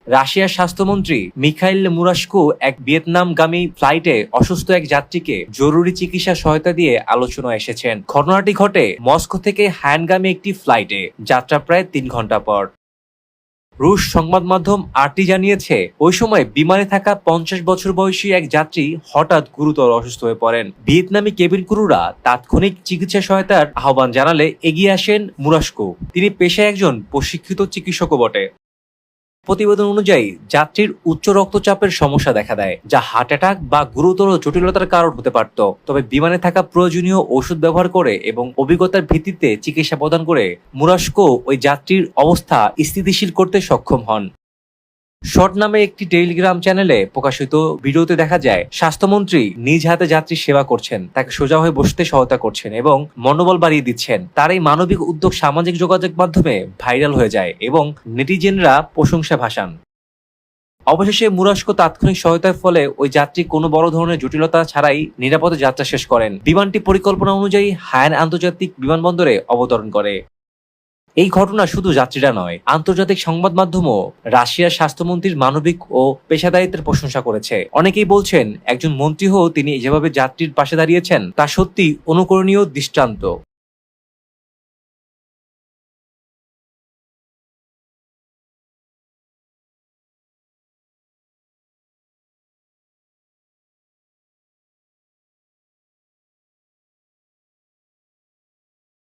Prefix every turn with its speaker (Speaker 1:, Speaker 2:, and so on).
Speaker 1: রাশিয়ার স্বাস্থ্যমন্ত্রী Mikhail Murashko এক ভিয়েতনামগামী ফ্লাইটে অসুস্থ এক যাত্রীকে জরুরি চিকিৎসা সহায়তা দিয়ে আলোচনায় এসেছেন। ঘটনাটি ঘটে মস্কো থেকে হায়ানগামী একটি ফ্লাইটে, যাত্রা প্রায় ৩ ঘন্টা পর। রুশ সংবাদ মাধ্যম আরটি জানিয়েছে, ওই সময় বিমানে থাকা ৫০ বছর বয়সী এক যাত্রী হঠাৎ গুরুতর অসুস্থ হয়ে পড়েন। ভিয়েতনামি কেবিন ক্রুরা তাৎক্ষণিক চিকিৎসা সহায়তার আহ্বান জানালে এগিয়ে আসেন মুরাশকো। তিনি পেশায় একজন প্রশিক্ষিত চিকিৎসকও বটে। প্রতিবেদন অনুযায়ী যাত্রীর উচ্চ রক্তচাপের সমস্যা দেখা দেয়, যা হার্ট অ্যাটাক বা গুরুতর জটিলতার কারণ হতে পারত। তবে বিমানে থাকা প্রয়োজনীয় ওষুধ ব্যবহার করে এবং অভিজ্ঞতার ভিত্তিতে চিকিৎসা প্রদান করে মুরাশকো ওই যাত্রীর অবস্থা স্থিতিশীল করতে সক্ষম হন। শর্ট নামে একটি টেলিগ্রাম চ্যানেলে প্রকাশিত ভিডিওতে দেখা যায়, স্বাস্থ্যমন্ত্রী নিজ হাতে যাত্রীর সেবা করছেন, তাকে সোজা হয়ে বসতে সহায়তা করছেন এবং মনোবল বাড়িয়ে দিচ্ছেন। তার এই মানবিক উদ্যোগ সামাজিক যোগাযোগ মাধ্যমে ভাইরাল হয়ে যায় এবং নেটিজেনরা প্রশংসা ভাসান। অবশেষে মুরাশকো তাৎক্ষণিক সহায়তার ফলে ওই যাত্রী কোনো বড় ধরনের জটিলতা ছাড়াই নিরাপদে যাত্রা শেষ করেন। বিমানটি পরিকল্পনা অনুযায়ী হায়ান আন্তর্জাতিক বিমানবন্দরে অবতরণ করে। এই ঘটনা শুধু যাত্রীরা নয়, আন্তর্জাতিক সংবাদ মাধ্যমও রাশিয়ার স্বাস্থ্যমন্ত্রীর মানবিক ও পেশাদারিত্বের প্রশংসা করেছে। অনেকেই বলছেন, একজন মন্ত্রী হয়েও তিনি যেভাবে যাত্রীর পাশে দাঁড়িয়েছেন তা সত্যি অনুকরণীয় দৃষ্টান্ত।